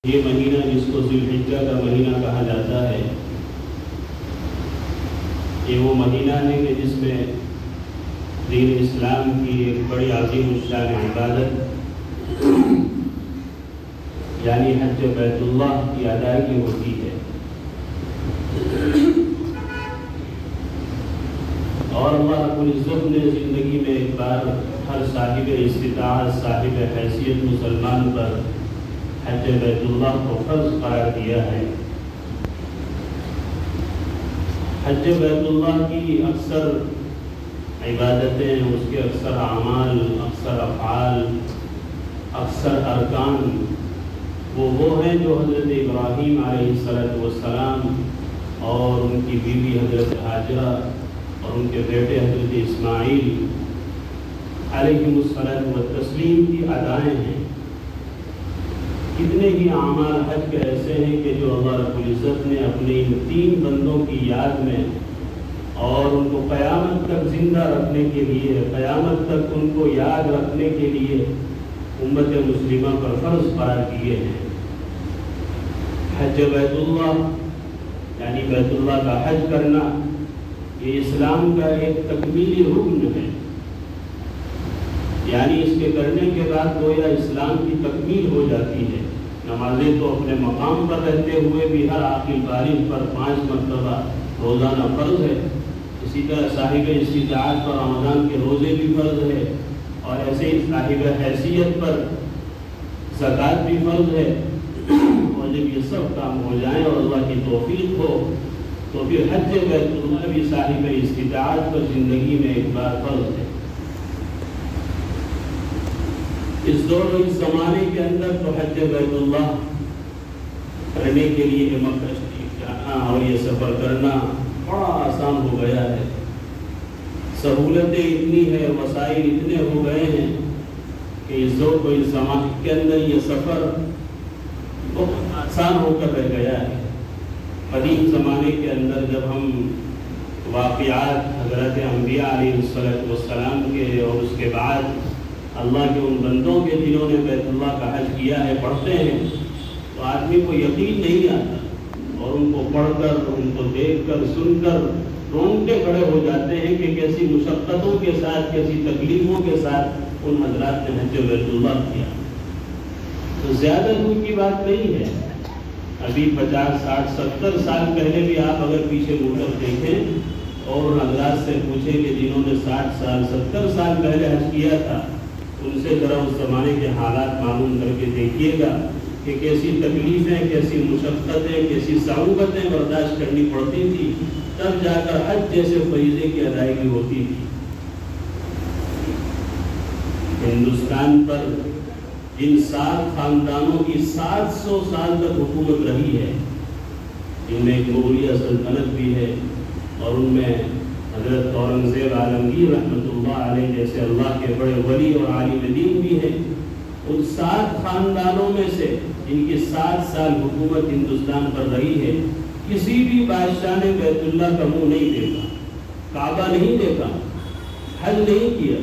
یہ مہینہ جس کو ذی الحجہ کا مہینہ کہا جاتا ہے، یہ وہ مہینہ ہے کہ جس میں دین اسلام کی ایک بڑی عظیم الشان عبادت یعنی حج بیت اللہ کی ادائیگی ہوتی ہے، اور اللہ رب العزت نے زندگی میں ایک بار ہر صاحب استطاعت، صاحب حیثیت مسلمان پر حج بیت اللہ کو فرض قرار دیا ہے۔ حج بیت اللہ کی اکثر عبادتیں، اس کے اکثر اعمال، اکثر افعال، اکثر ارکان وہ ہیں جو حضرت ابراہیم علیہ السلام اور ان کی بیوی حضرت حاجرہ اور ان کے بیٹے حضرت اسماعیل علیہ السلام کی ادائیں ہیں۔ کتنے ہی اعمال حج کے ایسے ہیں کہ جو اللہ رب العزت نے اپنے ان تین بندوں کی یاد میں اور ان کو قیامت تک زندہ رکھنے کے لیے، قیامت تک ان کو یاد رکھنے کے لیے امت مسلمہ پر فرض قرار کیے ہیں۔ حج بیت اللہ یعنی بیت اللہ کا حج کرنا، یہ اسلام کا ایک تکمیلی رکن ہے، یعنی اس کے کرنے کے بعد گویا اسلام کی تکمیل ہو جاتی ہے۔ نمازیں تو اپنے مقام پر رہتے ہوئے بھی ہر عاقل بالغ پر 5 مرتبہ روزانہ فرض ہے، اسی طرح صاحب استطاعت پر رمضان کے روزے بھی فرض ہے، اور ایسے ہی صاحب حیثیت پر زکوٰۃ بھی فرض ہے۔ اور جب یہ سب کام ہو جائیں اور اللہ کی توفیق ہو تو پھر حج بیت اللہ بھی صاحب استطاعت پر زندگی میں ایک بار فرض ہے۔ اس دور و اس زمانے کے اندر تو حج بیت اللہ کرنے کے لیے مکہ شریف جانا اور یہ سفر کرنا بڑا آسان ہو گیا ہے۔ سہولتیں اتنی ہیں، وسائل اتنے ہو گئے ہیں کہ اس دور و اس زمانے کے اندر یہ سفر بہت آسان ہو کر رہ گیا ہے۔ قدیم زمانے کے اندر جب ہم واقعات حضرت انبیاء علیہ السلام کے اور اس کے بعد اللہ کے ان بندوں کے جنہوں نے بیت اللہ کا حج کیا ہے پڑھتے ہیں تو آدمی کو یقین نہیں آتا، اور ان کو پڑھ کر، ان کو دیکھ کر، سن کر رونگٹے کھڑے ہو جاتے ہیں کہ کیسی مشقتوں کے ساتھ، کیسی تکلیفوں کے ساتھ ان حضرات نے حج بیت اللہ کیا۔ تو زیادہ دور کی بات نہیں ہے، ابھی 50، 60، 70 سال پہلے بھی آپ اگر پیچھے مڑ کر دیکھیں اور ان حضرات سے پوچھیں کہ جنہوں نے 60 سال، 70 سال پہلے حج کیا تھا، ان سے ذرا اس زمانے کے حالات معلوم کر کے دیکھیے گا کہ کیسی تکلیفیں، کیسی مشقتیں، کیسی صعوبتیں برداشت کرنی پڑتی تھی، تب جا کر حج جیسے فریضے کی ادائیگی ہوتی تھی۔ ہندوستان پر جن 7 خاندانوں کی 700 سال تک حکومت رہی ہے، ان میں ایک مغلیہ سلطنت بھی ہے، اور ان میں حضرت اورنگزیب عالمگیر رحمۃ اللہ علیہ جیسے اللہ کے بڑے ولی اور عالم دین بھی ہیں۔ ان 7 خاندانوں میں سے جن کی 7 سال حکومت ہندوستان پر رہی ہے، کسی بھی بادشاہ نے بیت اللہ کا منہ نہیں دیکھا، کعبہ نہیں دیکھا، حج نہیں کیا۔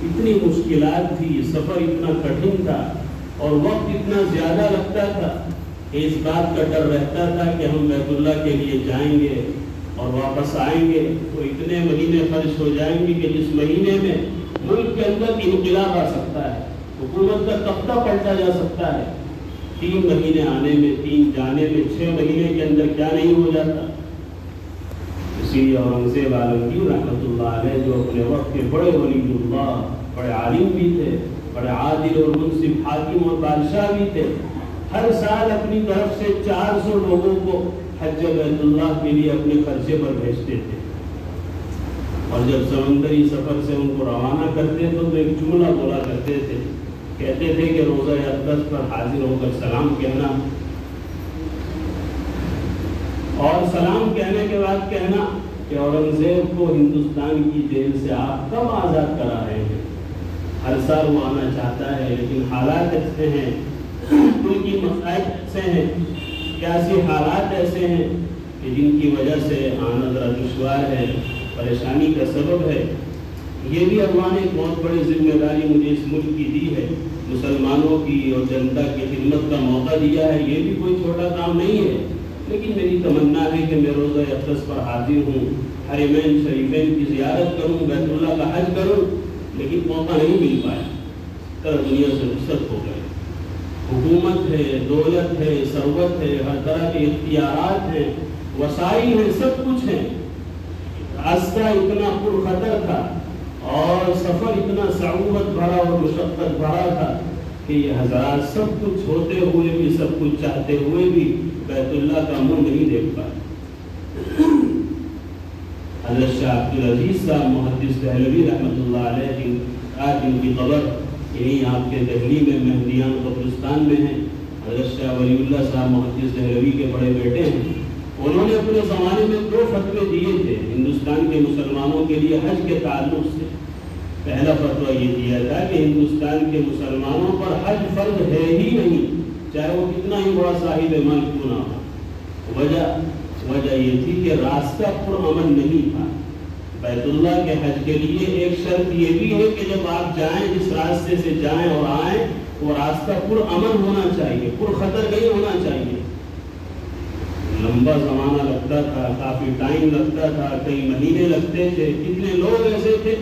اتنی مشکلات تھی، سفر اتنا کٹھن تھا، اور وقت اتنا زیادہ لگتا تھا کہ اس بات کا ڈر رہتا تھا کہ ہم بیت اللہ کے لیے جائیں گے اور واپس آئیں گے تو اتنے مہینے خرچ ہو جائیں گے کہ جس مہینے میں ملک کے اندر انقلاب آ سکتا ہے، حکومت کا تختہ پلٹا جا سکتا ہے۔ 3 مہینے آنے میں، 3 جانے میں، 6 مہینے کے اندر کیا نہیں ہو جاتا۔ اسی لیے اورنگزیب عالمگیر رحمۃ اللہ علیہ جو اپنے وقت کے بڑے ولی اللہ، بڑے عالم بھی تھے، بڑے عادل اور منصف حاکم اور بادشاہ بھی تھے، ہر سال اپنی طرف سے 400 لوگوں کو حج بیت اللہ کے لیے اپنے خرچے پر بھیجتے تھے، اور جب سمندری سفر سے ان کو روانہ کرتے تھے تو ایک جملہ بولا کرتے تھے، کہتے تھے کہ روزہ اقدس پر حاضر ہو کر سلام کہنا، اور سلام کہنے کے بعد کہنا کہ اورنگزیب کو ہندوستان کی جیل سے آپ کب آزاد کرا رہے ہیں۔ ہر سال وہ آنا چاہتا ہے، لیکن حالات ایسے ہیں، ان کی مسائل ایسے ہیں، سیاسی حالات ایسے ہیں کہ جن کی وجہ سے آنا ذرا دشوار ہے، پریشانی کا سبب ہے۔ یہ بھی اللہ نے ایک بہت بڑی ذمہ داری مجھے اس ملک کی دی ہے مسلمانوں کی اور جنتا کی خدمت کا موقع دیا ہے، یہ بھی کوئی چھوٹا کام نہیں ہے، لیکن میری تمنا ہے کہ میں روزہ اقدس پر حاضر ہوں، حرمین شریفین کی زیارت کروں، بیت اللہ کا حج کروں، لیکن موقع نہیں مل پایا، طرح دنیا سے رخصت ہو گئے۔ حکومت ہے، دولت ہے، ثروت ہے، ہر طرح کے اختیارات ہیں، وسائل ہیں، سب کچھ ہیں، راستہ اتنا پرخطر تھا اور سفر اتنا صعوبت بھرا اور مشقت بھرا تھا کہ یہ حضرات سب کچھ ہوتے ہوئے بھی، سب کچھ چاہتے ہوئے بھی بیت اللہ کا منہ نہیں دیکھ پائے۔ حضرت شاہ عبدالعزیز صاحب محدث دہلوی رحمۃ اللہ علیہ آج ان کی قبر یہی آپ کے دہلی میں مہدیان قبرستان میں ہے۔ حضرت شاہ ولی اللہ صاحب محدث دہلوی کے بڑے بیٹے ہیں، انہوں نے اپنے زمانے میں 2 فتوے دیے تھے ہندوستان کے مسلمانوں کے لیے حج کے تعلق سے۔ پہلا فتویٰ یہ دیا تھا کہ ہندوستان کے مسلمانوں پر حج فرض ہے ہی نہیں، چاہے وہ کتنا ہی بڑا صاحب مال کیوں نہ ہو۔ وجہ یہ تھی کہ راستہ پرامن نہیں تھا۔ بیت اللہ کے حج کے لیے ایک شرط یہ بھی ہے کہ جب آپ جائیں، جس راستے سے جائیں اور آئیں، وہ راستہ پرامن ہونا چاہیے، پرخطر نہیں ہونا چاہیے۔ لمبا زمانہ لگتا تھا، کافی ٹائم لگتا تھا، کئی مہینے لگتے تھے۔ کتنے لوگ ایسے تھے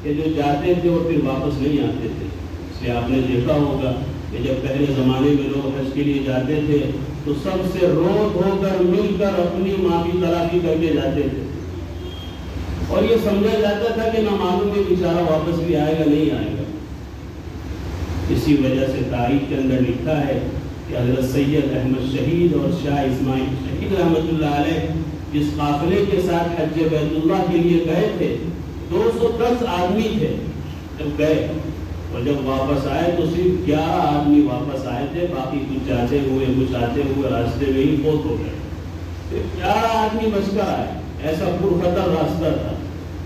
کہ جو جاتے تھے اور پھر واپس نہیں آتے تھے۔ اس لیے آپ نے دیکھا ہوگا کہ جب پہلے زمانے میں لوگ حج کے لیے جاتے تھے تو سب سے رو دھو کر مل کر اپنی معافی تلافی کر کے جاتے تھے، اور یہ سمجھا جاتا تھا کہ نہ معلوم ہے بیچارہ واپس بھی آئے گا نہیں آئے گا۔ اسی وجہ سے تاریخ کے اندر لکھا ہے کہ حضرت سید احمد شہید اور شاہ اسماعیل شہید رحمۃ اللہ علیہ جس قافلے کے ساتھ حج بیت اللہ کے لیے گئے تھے، 210 آدمی تھے جب گئے، اور جب واپس آئے تو صرف 11 آدمی واپس آئے تھے، باقی کچھ جاتے ہوئے کچھ آتے ہوئے راستے میں ہی فوت ہو گئے۔ صرف 11 آدمی بچ کر آئے۔ ایسا پرخطر راستہ تھا،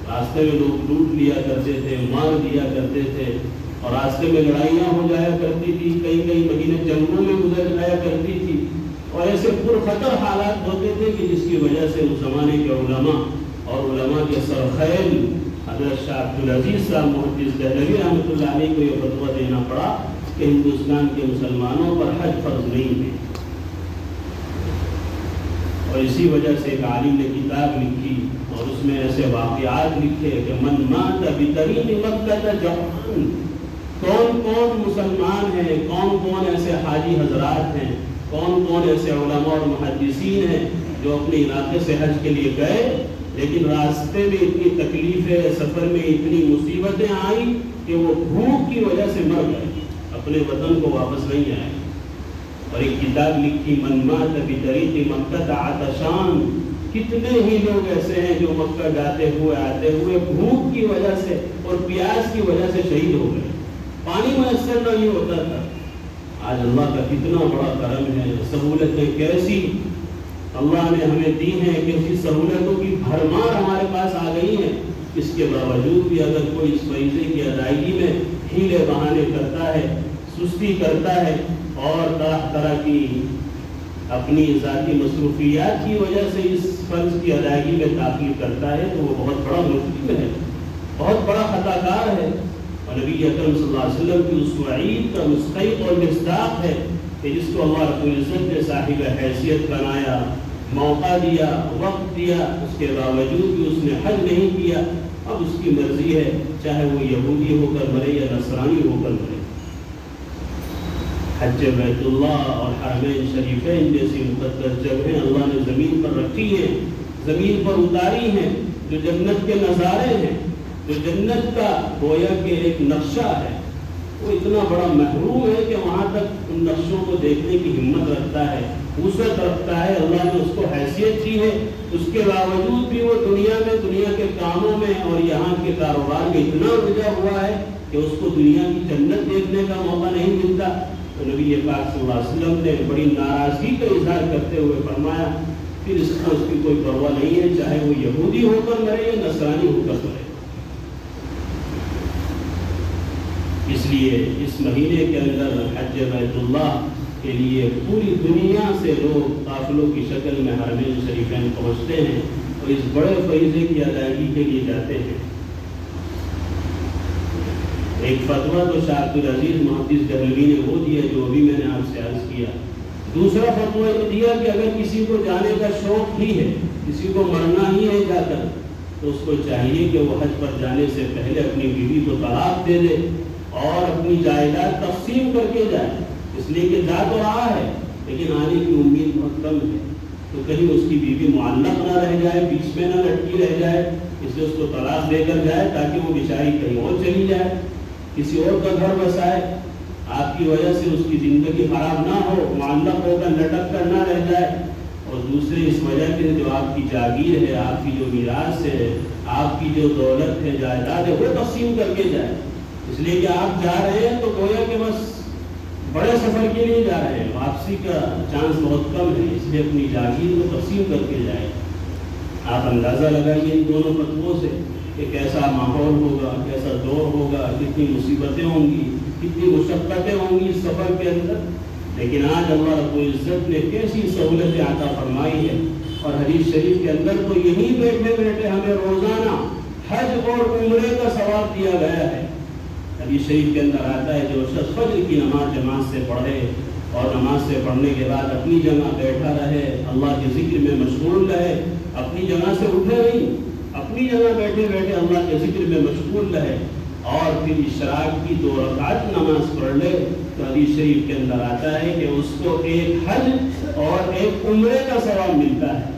راستے میں لوگ لوٹ لیا کرتے تھے، مار دیا کرتے تھے، اور راستے میں لڑائیاں ہو جایا کرتی تھی، کئی مہینے جنگوں میں گزر جایا کرتی تھی، اور ایسے پرخطر حالات ہوتے تھے کہ جس کی وجہ سے اس زمانے کے علماء اور علماء کے سرخیل حضرت شاہ عبدالعزیز صاحب محدث دہلوی رحمۃ اللہ علیہ کو یہ فتویٰ دینا پڑا کہ ہندوستان کے مسلمانوں پر حج فرض نہیں ہے۔ اور اسی وجہ سے ایک عالم نے کتاب لکھی اور اس میں ایسے واقعات لکھے کہ من مات بطرین مکہ جوان، کون کون مسلمان ہیں، کون کون ایسے حاجی حضرات ہیں، کون کون ایسے علماء اور محدثین ہیں جو اپنے علاقے سے حج کے لیے گئے، لیکن راستے میں اتنی تکلیفیں، سفر میں اتنی مصیبتیں آئیں کہ وہ بھوک کی وجہ سے مر گئے، اپنے وطن کو واپس نہیں آئے۔ اور ایک کتاب لکھی من مات بطریق مکہ عطشان، کتنے ہی لوگ ایسے ہیں جو مکہ جاتے ہوئے آتے ہوئے بھوک کی وجہ سے اور پیاس کی وجہ سے شہید ہو گئے، پانی میسر نہیں ہوتا تھا۔ آج اللہ کا کتنا بڑا کرم ہے، سہولتیں کیسی اللہ نے ہمیں دی ہیں، کیسی سہولتوں کی بھرمار ہمارے پاس آ گئی ہیں۔ اس کے باوجود بھی اگر کوئی اس فریضے کی ادائیگی میں ہیلے بہانے کرتا ہے، سستی کرتا ہے اور طرح طرح کی اپنی ذاتی مصروفیات کی وجہ سے اس فرض کی ادائیگی میں تاخیر کرتا ہے، تو وہ بہت بڑا مجرم ہے، بہت بڑا خطا کار ہے۔ اور نبی اکرم صلی اللہ علیہ وسلم کی اس وعید کا مستحق اور مصداق ہے کہ جس کو اللہ رب العزت نے صاحب حیثیت بنایا، موقع دیا، وقت دیا، اس کے باوجود بھی اس نے حج نہیں کیا، اب اس کی مرضی ہے چاہے وہ یہودی ہو کر مرے یا نصرانی ہو کر مرے۔ حج بیت اللہ اور حرمین شریفین جیسی مقدس جگہیں اللہ نے زمین پر رکھی ہیں، زمین پر اتاری ہیں، جو جنت کے نظارے ہیں، جو جنت کا گویا کہ ایک نقشہ ہے، وہ اتنا بڑا محروم ہے کہ وہاں تک ان نقشوں کو دیکھنے کی ہمت رکھتا ہے، وسعت رکھتا ہے۔ اللہ نے اس کو حیثیت دی ہے، اس کے باوجود بھی وہ دنیا میں، دنیا کے کاموں میں اور یہاں کے کاروبار میں اتنا الجھا ہوا ہے کہ اس کو دنیا کی جنت دیکھنے کا موقع نہیں ملتا۔ تو نبی پاک صلی اللہ علیہ وسلم نے بڑی ناراضگی کا اظہار کرتے ہوئے فرمایا پھر اس کو اس کی کوئی پرواہ نہیں ہے، چاہے وہ یہودی ہو کر مرے یا نصرانی ہو کر مرے۔ اس لیے اس مہینے کے اندر حج بیت اللہ کے لیے پوری دنیا سے لوگ قافلوں کی شکل میں حرمین شریفین پہنچتے ہیں اور اس بڑے فریضے کی ادائیگی کے لیے جاتے ہیں۔ ایک فتویٰ تو شاہ عبدالعزیز محدث دہلوی نے وہ دیا جو ابھی میں نے آپ سے عرض کیا. دوسرا فتویٰ یہ دیا کہ اگر کسی کو جانے کا شوق ہی ہے، کسی کو مرنا ہی ہے جا کر، تو اس کو چاہیے کہ وہ حج پر جانے سے پہلے اپنی بیوی کو طلاق دے دے اور اپنی جائیداد تقسیم کر کے جائے. اس لیے کہ جا تو رہا ہے لیکن آنے کی امید بہت کم ہے، تو کہیں اس کی بیوی معلق نہ رہ جائے، بیچ میں نہ لٹکی رہ جائے، اس لیے اس کو طلاق دے کر جائے تاکہ وہ بیچاری کہیں اور چلی جائے، کسی اور کا گھر بسائے، آپ کی وجہ سے اس کی زندگی خراب نہ ہو، معلق ہو کر لٹک کر نہ رہ جائے. اور دوسرے اس وجہ کے جو آپ کی جاگیر ہے، آپ کی جو میراث ہے، آپ کی جو دولت ہے، جائیداد ہے، وہ تقسیم کر کے جائے. اس لیے کہ آپ جا رہے ہیں تو گویا کہ بس بڑے سفر کے لیے جا رہے ہیں، واپسی کا چانس بہت کم ہے، اس لیے اپنی جاگیر کو تقسیم کر کے جائے. آپ اندازہ لگائیے ان دونوں فتووں سے کہ کیسا ماحول ہوگا، کیسا دور ہوگا، کتنی مصیبتیں ہوں گی، کتنی مشقتیں ہوں گی اس سفر کے اندر. لیکن آج اللہ رب العزت نے کیسی سہولتیں عطا فرمائی ہے، اور حدیث شریف کے اندر تو یہیں بیٹھے بیٹھے ہمیں روزانہ حج اور عمرے کا ثواب دیا گیا ہے. حدیث شریف کے اندر آتا ہے جو شخص فجر کی نماز جماعت سے پڑھے اور نماز سے پڑھنے کے بعد اپنی جگہ بیٹھا رہے، اللہ کے ذکر میں مشغول رہے، اپنی جگہ سے اٹھے نہیں، اپنی جگہ بیٹھے بیٹھے اللہ کے ذکر میں مشغول رہے اور پھر اشراق کی 2 رکعت نماز پڑھ لے، تو حدیث شریف کے اندر آتا ہے کہ اس کو ایک حج اور ایک عمرے کا ثواب ملتا ہے.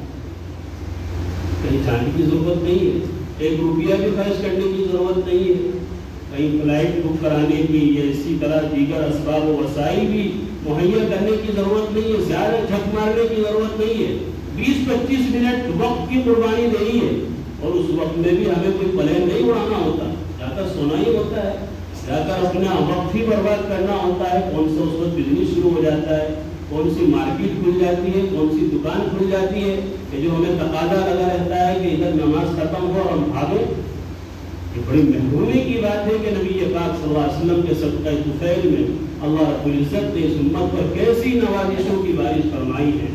کہیں جانے کی ضرورت نہیں ہے، 1 روپیہ بھی خرچ کرنے کی ضرورت نہیں ہے، کہیں فلائٹ بک کرانے کی یا اسی طرح دیگر اسباب و وسائل بھی مہیا کرنے کی ضرورت نہیں ہے، زیادہ جھک مارنے کی ضرورت نہیں ہے. 20-25 منٹ وقت کی قربانی دینی ہے، اور اس وقت میں بھی ہمیں کوئی پلین نہیں اڑانا ہوتا، جا کر سونا ہی ہوتا ہے، جا کر اپنا وقت ہی برباد کرنا ہوتا ہے. کون سا اس وقت بزنس شروع ہو جاتا ہے، کون سی مارکیٹ کھل جاتی ہے، کون سی دکان کھل جاتی ہے کہ جو ہمیں تقاضا لگا رہتا ہے کہ ادھر نماز ختم ہو اور ہم بھاگیں. یہ بڑی محرومی کی بات ہے کہ نبی پاک صلی اللہ علیہ وسلم کے صدقہ طفیل میں اللہ رب العزت نے اس امت پر کیسی نوازشوں کی بارش فرمائی ہے.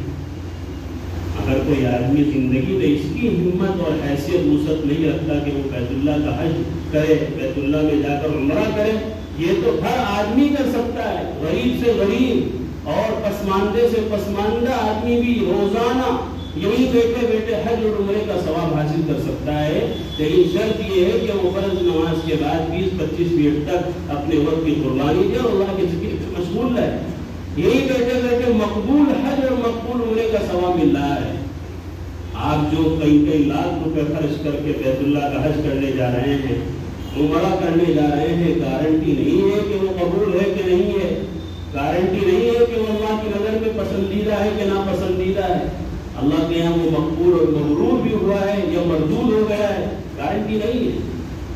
اگر کوئی آدمی زندگی میں اس کی ہمت اور حیثیت وسعت نہیں رکھتا کہ وہ بیت اللہ کا حج کرے، بیت اللہ میں جا کر عمرہ کرے، یہ تو ہر آدمی کر سکتا ہے. غریب سے غریب اور پسماندے سے پسماندہ آدمی بھی روزانہ یہی بیٹھے بیٹھے حج اور عمرے کا ثواب حاصل کر سکتا ہے. لیکن شرط یہ ہے کہ وہ فرض نماز کے بعد 20-25 منٹ تک اپنے وقت کی قربانی دے اور اللہ کے ذکر میں مشغول رہے. یہی بیٹھے بیٹھے مقبول حج اور مقبول عمرے کا ثواب مل رہا ہے. آپ جو کئی لاکھ روپے خرچ کر کے بیت اللہ کا حج کرنے جا رہے ہیں، عمرہ کرنے جا رہے ہیں، گارنٹی نہیں ہے کہ وہ قبول ہے کہ نہیں ہے، گارنٹی نہیں ہے کہ وہ اللہ کی نظر میں پسندیدہ ہے کہ ناپسندیدہ ہے. اللہ کے یہاں وہ مقبول اور مغرور بھی ہوا ہے یا مردود ہو گیا ہے، گارنٹی نہیں ہے.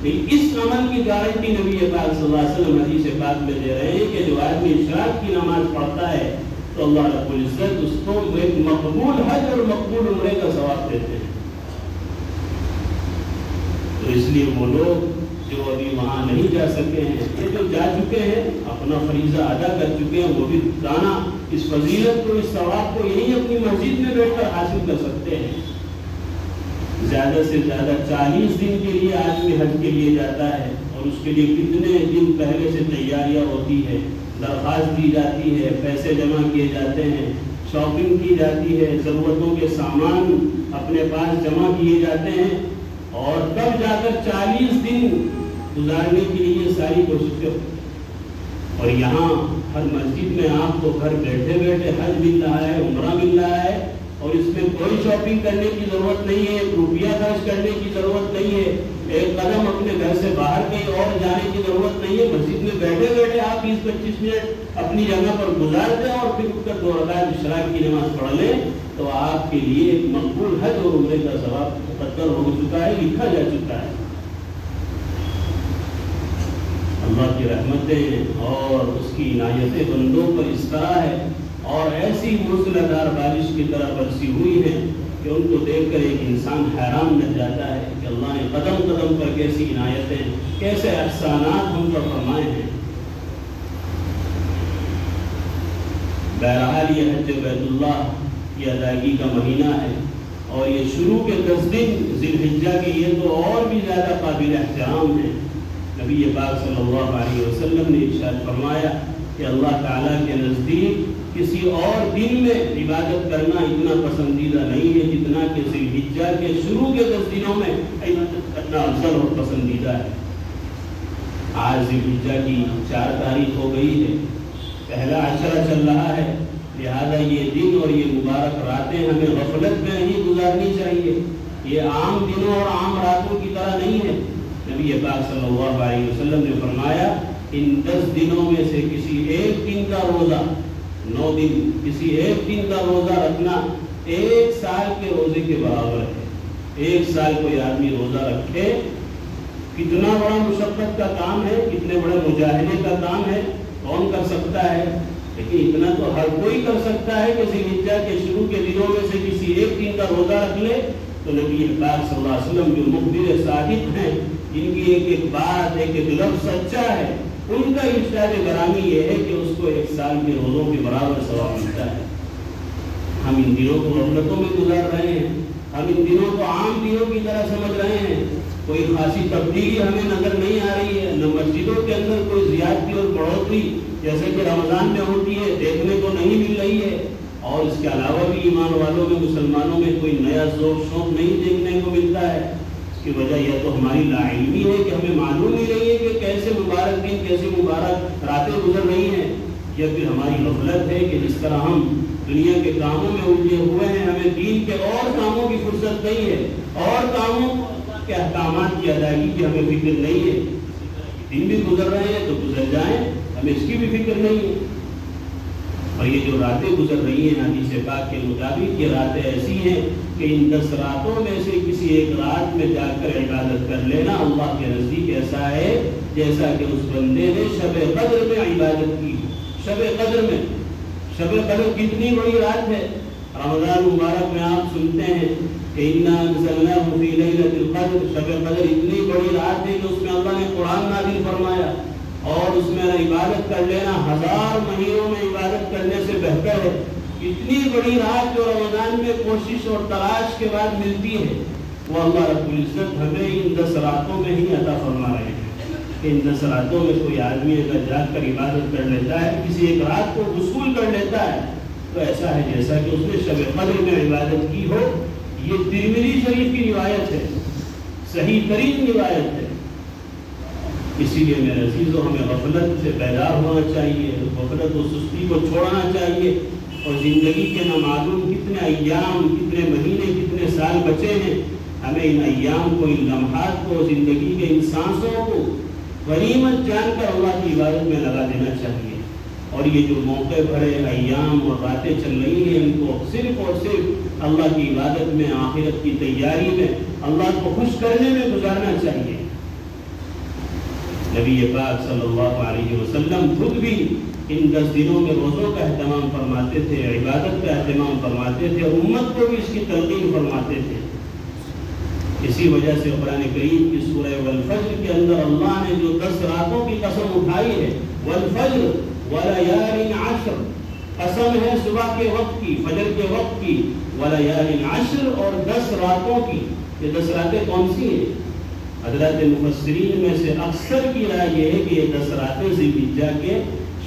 لیکن اس عمل کی گارنٹی نبی پاک صلی اللہ علیہ وسلم حدیث پاک میں دے رہے ہیں کہ جو آدمی اشراق کی نماز پڑھتا ہے تو اللہ رب العزت اس کو ایک مقبول حج اور مقبول عمرے کا ثواب دیتے ہیں. تو اس لیے وہ لوگ جو ابھی وہاں نہیں جا سکے ہیں، یہ جو جا چکے ہیں اپنا فریضہ ادا کر چکے ہیں، وہ بھی دانا اس فضیلت کو، اس ثواب کو یہی اپنی مسجد میں بیٹھ کر حاصل کر سکتے ہیں. زیادہ سے زیادہ 40 دن کے لیے آدمی حج کے لیے جاتا ہے، اور اس کے لیے کتنے دن پہلے سے تیاریاں ہوتی ہے، درخواست دی جاتی ہے، پیسے جمع کیے جاتے ہیں، شاپنگ کی جاتی ہے، ضرورتوں کے سامان اپنے پاس جمع کیے جاتے ہیں، اور تب جا کر 40 دن گزارنے کے لیے ساری کوششیں. اور یہاں ہر مسجد میں آپ کو گھر بیٹھے بیٹھے حج مل رہا ہے، عمرہ مل رہا ہے، اور اس میں کوئی شاپنگ کرنے کی ضرورت نہیں ہے، 1 روپیہ خرچ کرنے کی ضرورت نہیں ہے، ایک قدم اپنے گھر سے باہر کہیں اور جانے کی ضرورت نہیں ہے. مسجد میں بیٹھے بیٹھے آپ 20-25 منٹ اپنی جگہ پر گزار دیں اور پھر اٹھ کر 2 رکعت اشراق کی نماز پڑھ لیں، تو آپ کے لیے ایک مقبول حج اور عمرے کا ثواب مقدر ہو چکا ہے، لکھا جا چکا ہے. اللہ کی رحمتیں اور اس کی عنایتیں بندوں پر اس طرح ہے اور ایسی موسلادھار بارش کی طرح برسی ہوئی ہے کہ ان کو دیکھ کر ایک انسان حیران رہ جاتا ہے کہ اللہ نے قدم قدم پر کیسی عنایتیں، کیسے احسانات ہم پر فرمائے ہیں. بہرحال یہ حج بیت اللہ کی ادائیگی کا مہینہ ہے، اور یہ شروع کے 10 دن ذی الحجہ کے یہ تو اور بھی زیادہ قابل احترام ہیں. نبی پاک صلی اللہ علیہ وسلم نے ارشاد فرمایا کہ اللہ تعالیٰ کے نزدیک کسی اور دن میں عبادت کرنا اتنا پسندیدہ نہیں ہے جتنا کہ ذی الحجہ کے شروع کے 10 دنوں میں عبادت کرنا افضل اور پسندیدہ ہے۔ آج ذی الحجہ کی 4 تاریخ ہو گئی ہے، پہلا عشرہ چل رہا ہے، لہذا یہ دن اور یہ مبارک راتیں ہمیں غفلت میں نہیں گزارنی چاہیے۔ یہ عام دنوں اور عام راتوں کی طرح نہیں ہے۔ نبی پاک صلی اللہ علیہ وسلم نے فرمایا ان 10 دنوں میں سے کسی ایک دن کا روزہ، 9 دن، کسی ایک دن کا روزہ رکھنا 1 سال کے روزے کے برابر ہے۔ 1 سال کوئی آدمی روزہ رکھے، کتنا بڑا مشقت کا کام ہے، کتنے بڑے مجاہدے کا کام ہے، کون کر سکتا ہے؟ لیکن اتنا تو ہر کوئی کر سکتا ہے کہ ذی الحجہ کے شروع کے دنوں میں سے کسی ایک دن کا روزہ رکھ لے۔ تو نبی پاک صلی اللہ علیہ وسلم جو مخبر صادق ہیں، جن کی ایک ایک بات، ایک ایک لفظ سچا ہے، ان کا ارشاد گرامی یہ ہے کہ اس کو 1 سال کے روزوں کے برابر ثواب ملتا ہے۔ ہم ان دنوں کو غفلتوں میں گزار رہے ہیں، ہم ان دنوں کو عام دنوں کی طرح سمجھ رہے ہیں، کوئی خاصی تبدیلی ہمیں نظر نہیں آ رہی ہے، نہ مسجدوں کے اندر کوئی زیادتی اور بڑھوتری جیسے کہ رمضان میں ہوتی ہے دیکھنے کو نہیں مل رہی ہے، اور اس کے علاوہ بھی ایمان والوں میں، مسلمانوں میں کوئی نیا ذوق شوق نہیں دیکھنے کو ملتا ہے۔ اس کی وجہ یہ تو ہماری لاعلمی ہے کہ ہمیں معلوم ہی نہیں ہے کہ کیسے مبارک دن، کیسے مبارک راتیں گزر رہی ہیں، یا پھر ہماری غفلت ہے کہ جس طرح ہم دنیا کے کاموں میں الجھے ہوئے ہیں، ہمیں دین کے اور کاموں کی فرصت نہیں ہے، اور کاموں کے احکامات کی ادائیگی کی ہمیں فکر نہیں ہے۔ دن بھی گزر رہے ہیں تو گزر جائیں، ہمیں اس کی بھی فکر نہیں ہے۔ اور یہ جو راتیں گزر رہی ہیں حدیث پاک کے مطابق، یہ راتیں ایسی ہیں کہ ان 10 راتوں میں سے کسی ایک رات میں جا کر عبادت کر لینا اللہ کے نزدیک ایسا ہے جیسا کہ اس بندے نے شب قدر میں عبادت کی۔ شب قدر میں، شب قدر کتنی بڑی رات ہے۔ رمضان مبارک میں آپ سنتے ہیں کہ انا انزلناہ فی لیلۃ القدر، شب قدر اتنی بڑی رات ہے کہ اس میں اللہ نے قرآن نازل فرمایا، اور اس میں عبادت کر لینا 1000 مہینوں میں عبادت کرنے سے بہتر ہے۔ اتنی بڑی رات جو رمضان میں کوشش اور تلاش کے بعد ملتی ہے، وہ اللہ رب العزت ہمیں ان 10 راتوں میں ہی عطا فرما رہے ہیں۔ ان 10 راتوں میں کوئی آدمی اگر جا کر عبادت کر لیتا ہے، کسی ایک رات کو وصول کر لیتا ہے، تو ایسا ہے جیسا کہ اس نے شب قدر میں عبادت کی ہو۔ یہ ترمذی شریف کی روایت ہے، صحیح ترین روایت ہے۔ اسی لیے میرے عزیزوں، ہمیں غفلت سے بیدار ہونا چاہیے، غفلت و سستی کو چھوڑنا چاہیے، اور زندگی کے نامعلوم کتنے ایام، کتنے مہینے، کتنے سال بچے ہیں، ہمیں ان ایام کو، ان لمحات کو، زندگی کے ان سانسوں کو غنیمت جان کر اللہ کی عبادت میں لگا دینا چاہیے۔ اور یہ جو موقع بھرے ایام اور راتیں چل رہی ہیں، ان کو صرف اور صرف اللہ کی عبادت میں، آخرت کی تیاری میں، اللہ کو خوش کرنے میں گزارنا چاہیے۔ نبی پاک صلی اللہ علیہ وسلم خود بھی ان 10 دنوں میں روزوں کا اہتمام فرماتے تھے، عبادت کا اہتمام فرماتے تھے، اور امت کو بھی اس کی تلقین فرماتے تھے۔ اسی وجہ سے قرآن کریم کی سورہ والفجر کے اندر اللہ نے جو 10 راتوں کی قسم اٹھائی ہے، والفجر ولیال عشر، قسم ہے صبح کے وقت کی، فجر کے وقت کی، ولیال عشر، اور 10 راتوں کی۔ یہ 10 راتیں کون سی ہیں؟ حضرات مفسرین میں سے اکثر کی رائے یہ ہے کہ یہ 10 راتیں ذی الحجہ کے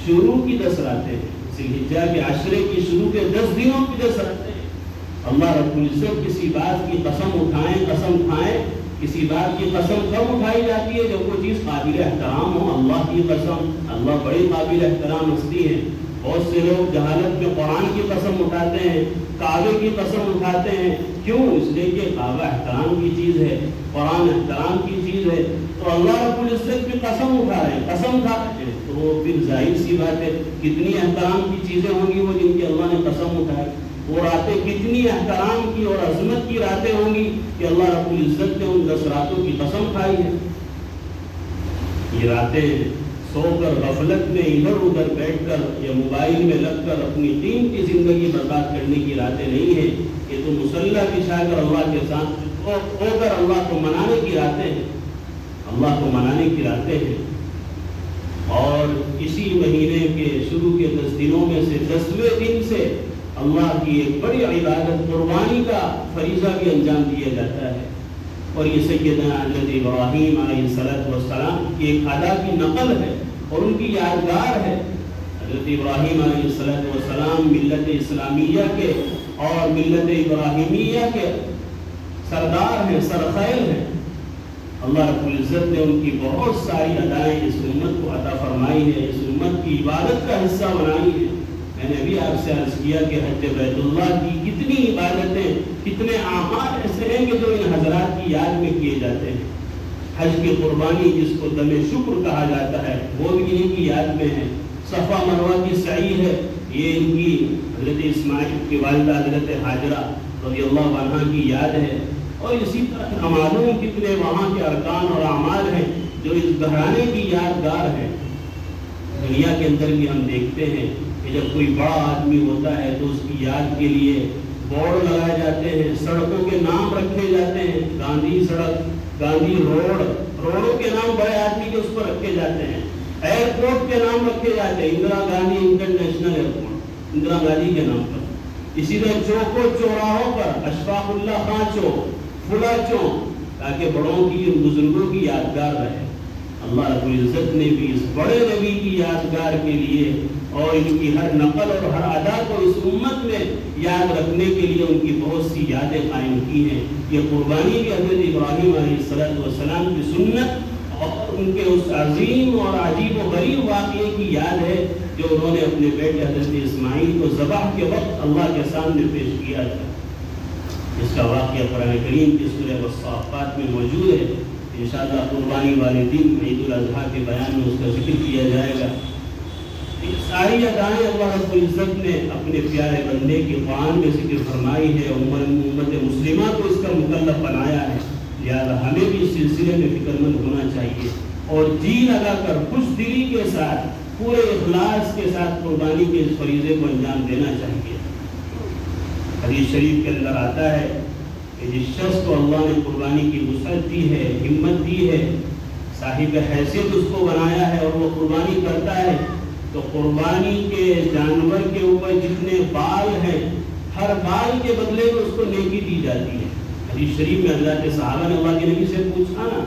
شروع کی 10 راتیں ہیں، ذی الحجہ کے عشرے کی شروع کے 10 دنوں کی 10 راتیں ہیں۔ اللہ رب العزت کسی بات کی قسم اٹھائیں، قسم کھائیں، کسی بات کی قسم کب اٹھائی جاتی ہے؟ جب وہ چیز قابل احترام ہو۔ اللہ کی قسم، اللہ بڑی قابل احترام ہستی ہے۔ بہت سے لوگ جہالت میں قرآن کی قسم اٹھاتے ہیں، کعبے کی قسم اٹھاتے ہیں، کیوں؟ اس لیے کہ کعبہ احترام کی چیز ہے، قرآن احترام کی چیز ہے، تو اللہ رب العزت کی قسم اٹھا رہے ہیں، قسم کھا رہے ہیں، تو وہ پھر ظاہر سی بات ہے کتنی احترام کی چیزیں ہوں گی وہ جن کی اللہ نے قسم اٹھائی۔ وہ راتیں کتنی احترام کی اور عظمت کی راتیں ہوں گی کہ اللہ رب العزت نے ان 10 راتوں کی قسم کھائی ہے۔ یہ راتیں سو کر غفلت میں ادھر ادھر بیٹھ کر یا موبائل میں لگ کر اپنی قیمتی زندگی برباد کرنے کی راتیں نہیں ہیں، یہ تو مسلح بچھا کر اللہ کے ساتھ ہو کر اللہ کو منانے کی راتیں ہیں، اللہ کو منانے کی راتیں ہیں۔ اور اسی مہینے کے شروع کے 10 دنوں میں سے 10ویں دن سے اللہ کی ایک بڑی عبادت قربانی کا فریضہ بھی انجام دیا جاتا ہے۔ اور یہ سیدنا حضرت ابراہیم علیہ السلام کی ایک ادا کی نقل ہے اور ان کی یادگار ہے۔ حضرت ابراہیم علیہ السلام ملت اسلامیہ کے اور ملت ابراہیمیہ کے سردار ہیں، سرخیل ہیں۔ اللہ رب العزت نے ان کی بہت ساری ادائیں اس امت کو عطا فرمائی ہے، اس امت کی عبادت کا حصہ بنائی ہے۔ میں نے ابھی آپ سے عرض کیا کہ حج بیت اللہ کی کتنی عبادتیں، کتنے اعمال ایسے ہیں کہ جو ان حضرات کی یاد میں کیے جاتے ہیں۔ حج کی قربانی جس کو دم شکر کہا جاتا ہے وہ بھی انہیں کی یاد میں ہے۔ صفا مروہ کی سعی ہے، یہ ان کی حضرت اسماعیل کی والدہ حضرت ہاجرہ رضی اللہ عنہا کی یاد ہے۔ اور اسی طرح معلوم کتنے وہاں کے ارکان اور اعمال ہیں جو اس گھرانے کی یادگار ہیں۔ دنیا کے اندر بھی ہم دیکھتے ہیں کہ جب کوئی بڑا آدمی ہوتا ہے تو اس کی یاد کے لیے بورڈ لگائے جاتے ہیں، سڑکوں کے نام رکھے جاتے ہیں، گاندھی سڑک، گاندھی روڈ، روڈوں کے نام بڑے آدمی کے اس پر رکھے جاتے ہیں، ایئرپورٹ کے نام رکھے جاتے ہیں، اندرا گاندھی انٹرنیشنل ایئرپورٹ اندرا گاندھی کے نام پر۔ اسی طرح چوکوں چوراہوں پر اشفاق اللہ خان چوک، فلا چوک، تاکہ بڑوں کی بزرگوں کی یادگار رہے۔ اللہ رب العزت نے بھی اس بڑے نبی کی یادگار کے لیے اور ان کی ہر نقل اور ہر ادا کو اس امت میں یاد رکھنے کے لیے ان کی بہت سی یادیں قائم کی ہیں۔ یہ قربانی بھی حضرت ابراہیم علیہ السلام کی سنت اور ان کے اس عظیم اور عجیب و غریب واقعے کی یاد ہے جو انہوں نے اپنے بیٹے حضرت اسماعیل کو ذبح کے وقت اللہ کے سامنے پیش کیا تھا۔ اس کا واقعہ قرآن کریم کی سورہ والصافات میں موجود ہے۔ انشاءاللہ قربانی والے دن عید الاضحیٰ کے بیان میں اس کا ذکر کیا جائے گا۔ یہ ساری ادائیں اللہ رب العزت نے اپنے پیارے بندے کے قرآن میں ذکر فرمائی ہے، امت مسلمہ کو اس کا مکلف بنایا ہے، لہذا ہمیں بھی اس سلسلے میں فکر مند ہونا چاہیے اور جی لگا کر خوش دلی کے ساتھ پورے اخلاص کے ساتھ قربانی کے اس فریضے کو انجام دینا چاہیے۔ حدیث شریف کے اندر آتا ہے کہ جس شخص کو اللہ نے قربانی کی وسعت دی ہے، ہمت دی ہے، صاحب حیثیت اس کو بنایا ہے اور وہ قربانی کرتا ہے تو قربانی کے جانور کے اوپر جتنے بال ہیں ہر بال کے بدلے میں اس کو نیکی دی جاتی ہے۔ حدیث شریف میں حضرات صحابہ نے اللہ کے نبی سے پوچھا نا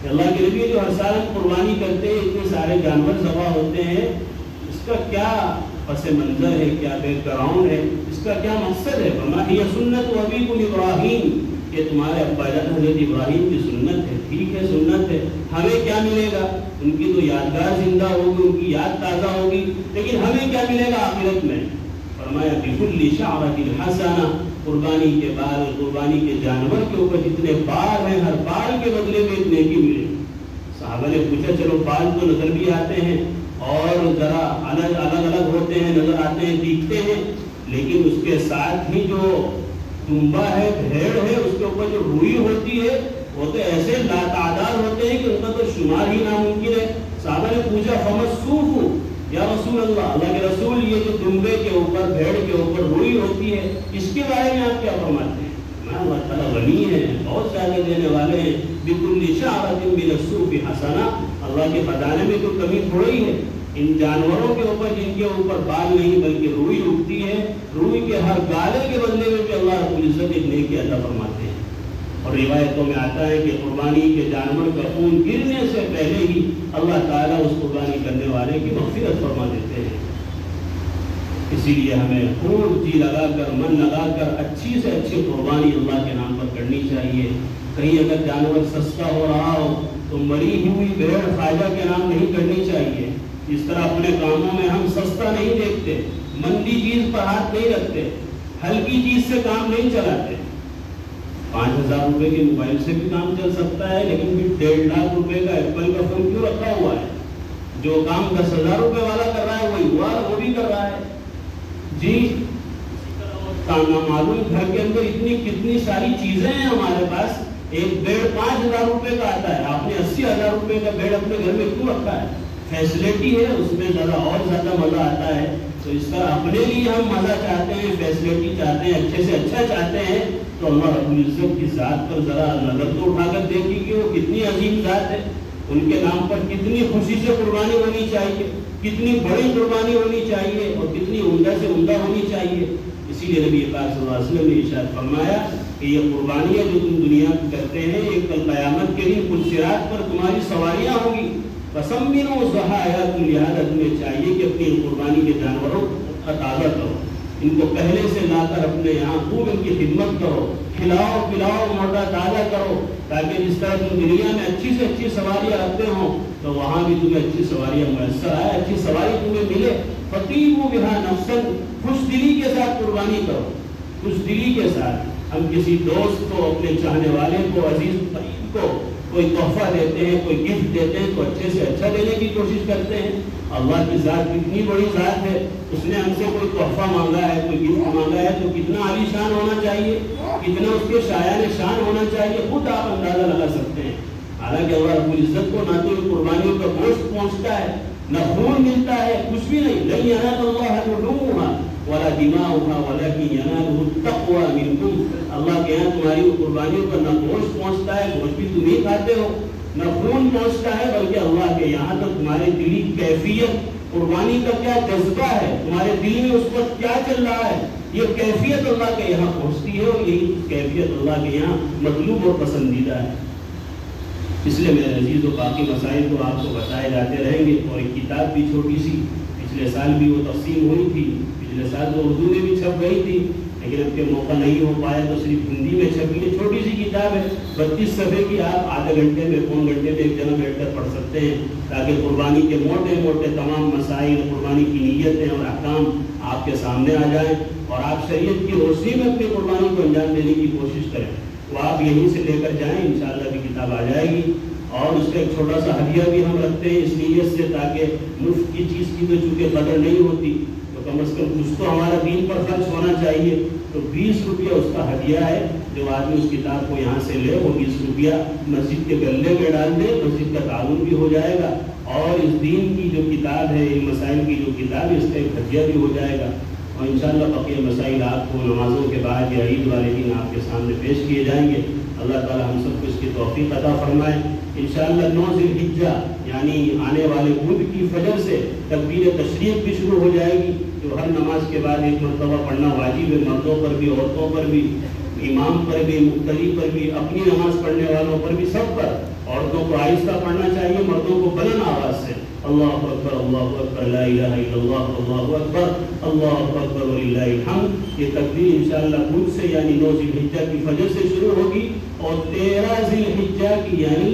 کہ اللہ کے نبی جو ہر سال قربانی کرتے ہیں، اتنے سارے جانور ذبح ہوتے ہیں، اس کا کیا پس منظر ہے، کیا بیک گراؤنڈ ہے، اس کا کیا مقصد ہے؟ فرمایا یہ سنت ابیکم ابراہیم، یہ تمہارے ابا جان حضرت ابراہیم کی سنت ہے۔ ٹھیک ہے، سنت ہے، ہمیں کیا ملے گا؟ ان کی تو یادگار زندہ ہوگی، ان کی یاد تازہ ہوگی، لیکن ہمیں کیا ملے گا آخرت میں؟ فرمایا بکل شعرۃ حسنہ، قربانی کے بال، قربانی کے جانور کے اوپر جتنے بال ہیں ہر بال کے بدلے میں ایک نیکی ملے۔ صحابہ نے پوچھا چلو بال تو نظر بھی آتے ہیں اور ذرا الگ ہوتے ہیں، نظر آتے ہیں، دکھتے ہیں، لیکن اس کے ساتھ ہی جو دمبا ہے، بھیڑ ہے، اس کے اوپر جو روئی ہوتی ہے وہ تو ایسے لاتعداد ہوتے ہیں کہ ان کا تو شمار ہی ناممکن ہے۔ صحابہ نے پوچھا فمسوف یا رسول اللہ، اللہ کے رسول یہ جو دمبے کے اوپر، بھیڑ کے اوپر روئی ہوتی ہے اس کے بارے میں آپ کیا فرماتے ہیں؟ اللہ تعالیٰ غنی ہے، بہت زیادہ دینے والے ہیں۔ بکل شعرۃ من الصوف حسنہ، اللہ کے خزانے میں کوئی کمی تھوڑی ہے۔ ان جانوروں کے اوپر جن کے اوپر بال نہیں بلکہ روئی اگتی ہے، روئی کے ہر گالے کے بدلے میں بھی اللہ رب العزت ایک نیکی عطا فرماتے ہیں۔ اور روایتوں میں آتا ہے کہ قربانی کے جانور کا خون گرنے سے پہلے ہی اللہ تعالیٰ اس قربانی کرنے والے کی مغفرت فرما دیتے ہیں۔ اسی لیے ہمیں خوب جی لگا کر، من لگا کر اچھی سے اچھی قربانی اللہ کے نام پر کرنی چاہیے۔ کہیں اگر جانور سستا ہو رہا ہو تو مری ہوئی بھیڑ خواجہ کے نام نہیں کرنی چاہیے۔ اس طرح اپنے کاموں میں ہم سستا نہیں دیکھتے، مندی چیز پر ہاتھ نہیں رکھتے، ہلکی چیز سے کام نہیں چلاتے۔ 5,000 روپے کے موبائل سے بھی کام چل سکتا ہے، لیکن پھر 1.5 لاکھ روپے کا ایپل کا فون کیوں رکھا ہوا ہے؟ جو کام 10,000 روپے والا کر رہا ہے وہ بھی کر رہا ہے۔ جی معلوم گھر کے اندر کتنی ساری چیزیں ہیں ہمارے پاس، ایک بیڈ 5,000 روپے کا آتا ہے، آپ نے 80,000 روپے کا بیڈ اپنے گھر میں کیوں رکھا ہے؟ فیسلٹی ہے، اس میں اور زیادہ مزہ آتا ہے۔ تو اس طرح اپنے لیے ہم مزہ چاہتے ہیں، فیسلٹی چاہتے ہیں، اچھے سے اچھا چاہتے ہیں، تو اللہ رب العزت کی ذات پر ذرا نظر تو اٹھا کر دیکھیے کہ وہ کتنی عظیم ذات ہے۔ ان کے نام پر کتنی خوشی سے قربانی ہونی چاہیے، کتنی بڑی قربانی ہونی چاہیے اور کتنی عمدہ سے عمدہ ہونی چاہیے۔ اسی لیے نبی پاک صلی اللہ علیہ وسلم نے ارشاد فرمایا کہ یہ قربانیاں جو تم دنیا میں کرتے ہیں، یہ کل قیامت کے دن پل صراط پر تمہاری سواریاں ہوں گی۔ فَسَمِّنُوا ضَحَايَاكُمْ، لہذا تمہیں چاہیے کہ اپنی قربانی کے جانوروں کا تازہ کرو، ان کو پہلے سے لا کر اپنے یہاں خوب ان کی خدمت کرو، کھلاؤ پلاؤ، موٹا تازہ کرو، تاکہ جس طرح تم دنیا میں اچھی سے اچھی سواریاں رکھتے ہوں تو وہاں بھی تمہیں اچھی سواریاں میسر آئے، اچھی سواری تمہیں ملے۔ فَطِيبُوا بِهَا نَفْسًا، خوش دلی کے ساتھ قربانی کرو، خوش دلی کے ساتھ۔ ہم کسی دوست کو، اپنے چاہنے والے کو، عزیز قریب کو کوئی تحفہ دیتے ہیں، کوئی گفٹ دیتے ہیں تو اچھے سے اچھا دینے کی کوشش کرتے ہیں۔ اللہ کی ذات کتنی بڑی ذات ہے، اس نے ہم سے کوئی تحفہ مانگا ہے، کوئی گفٹ مانگا ہے تو کتنا عالی شان ہونا چاہیے، کتنا اس کے شایان شان ہونا چاہیے، خود آپ اندازہ لگا سکتے ہیں۔ حالانکہ اللہ رب العزت کو نہ تو قربانیوں کا گوشت پہنچتا ہے، نہ خون ملتا ہے، کچھ بھی نہیں۔ لن ينال الله لحومها ولا دماؤها ولكن يناله التقوى منكم، اللہ کے یہاں تمہاری قربانیوں کا نہ گوشت پہنچتا ہے، گوشت بھی تم ہی کھاتے ہو، نہ خون پہنچتا ہے، بلکہ اللہ کے یہاں تو تمہارے دلی کیفیت، قربانی کا کیا جذبہ ہے، تمہارے دل میں اس وقت کیا چل رہا ہے، یہ کیفیت اللہ کے یہاں پہنچتی ہے، اور یہی کیفیت اللہ کے یہاں مطلوب اور پسندیدہ ہے۔ اس لیے میرے عزیز و باقی مسائل تو آپ کو بتائے جاتے رہیں گے، اور ایک کتاب بھی چھوٹی سی پچھلے سال بھی وہ تقسیم ہوئی تھی، پچھلے سال تو اردو میں بھی چھپ گئی تھی، لیکن اب کے موقع نہیں ہو پایا تو صرف ہندی میں چھپی ہے۔ چھوٹی سی کتاب ہے، 32 صفحے کی، آپ آدھے گھنٹے میں، پون گھنٹے میں ایک جگہ بیٹھ کر پڑھ سکتے ہیں، تاکہ قربانی کے موٹے موٹے تمام مسائل، قربانی کی نیتیں اور احکام آپ کے سامنے آ جائیں، اور آپ شریعت کی روشنی میں اپنی قربانی کو انجام دینے کی کوشش کریں۔ تو آپ یہیں سے لے کر جائیں، انشاءاللہ بھی کتاب آ جائے گی، اور اس کا ایک چھوٹا سا ہدیہ بھی ہم رکھتے ہیں اس نیت سے، تاکہ مفت کی چیز کی تو چونکہ قدر نہیں ہوتی تو کم از کم کچھ تو ہمارا دین پر خرچ ہونا چاہیے۔ تو 20 روپیہ اس کا ہدیہ ہے، جو آدمی اس کتاب کو یہاں سے لے وہ 20 روپیہ مسجد کے گلے میں ڈال دے، مسجد کا تعاون بھی ہو جائے گا، اور اس دین کی جو کتاب ہے، ان مسائل کی جو کتاب ہے، اس کا ایک ہدیہ بھی ہو جائے گا، اور انشاءاللہ بقیہ مسائل آپ کو نمازوں کے بعد یا عید والے دن آپ کے سامنے پیش کیے جائیں گے۔ اللہ تعالی ہم سب کو اس کی توفیق عطا فرمائے۔ انشاءاللہ 9 ذی الحجہ یعنی آنے والے بدھ کی فجر سے تکبیر تشریق بھی شروع ہو جائے گی، جو ہر نماز کے بعد ایک مرتبہ پڑھنا واجب ہے، مردوں پر بھی، عورتوں پر بھی، امام پر بھی، مقتدی پر بھی، اپنی نماز پڑھنے والوں پر بھی، سب پر۔ عورتوں کو آہستہ پڑھنا چاہیے، مردوں کو بلند آواز سے، اللہ اکبر اللہ اکبر لا الہ الا اللہ اللہ اکبر اللہ اکبر وللہ الحمد۔ یہ تکبیر انشاءاللہ بدھ سے یعنی 9 ذی الحجہ کی فجر سے شروع ہوگی، اور 13 ذی الحجہ کی یعنی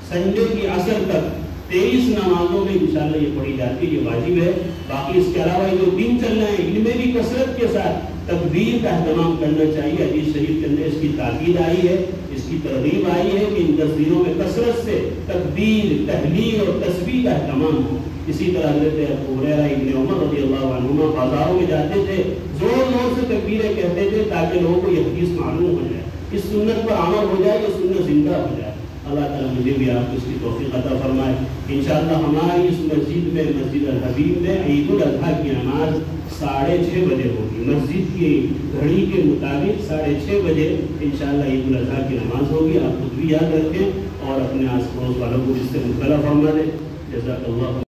سنڈے کی عصر تک 23 نمازوں میں انشاءاللہ یہ پڑھی جاتی ہے، یہ واجب ہے۔ باقی اس کے علاوہ جو دن چل رہے ہیں ان میں بھی کثرت کے ساتھ تکبیر کا اہتمام کرنا چاہیے۔ حدیث شریف کے اندر اس کی تاکید آئی ہے، اس کی ترغیب آئی ہے کہ ان 10 دنوں میں کثرت سے تکبیر، تحلیل اور تسبیح کا اہتمام ہو۔ اسی طرح حضرت ابو ہریرہ ابن عمر رضی اللہ عنہما بازاروں میں جاتے تھے، زور زور سے تکبیریں کہتے تھے تاکہ لوگوں کو یہ حدیث معلوم ہو جائے، اس سنت پر عمل ہو جائے، یہ سنت زندہ ہو جائے۔ اللہ تعالیٰ مجھے بھی آپ کو اس کی توفیق عطا فرمائے۔ انشاءاللہ ہماری اس مسجد میں، مسجد الحبیب میں عید الاضحیٰ کی نماز 6:30 بجے ہوگی، مسجد کی گھڑی کے مطابق 6:30 بجے انشاءاللہ عید الاضحیٰ کی نماز ہوگی۔ آپ خود بھی یاد رکھیں اور اپنے آس پڑوس والوں کو اس سے مطلع فرما دیں۔ جزاک اللہ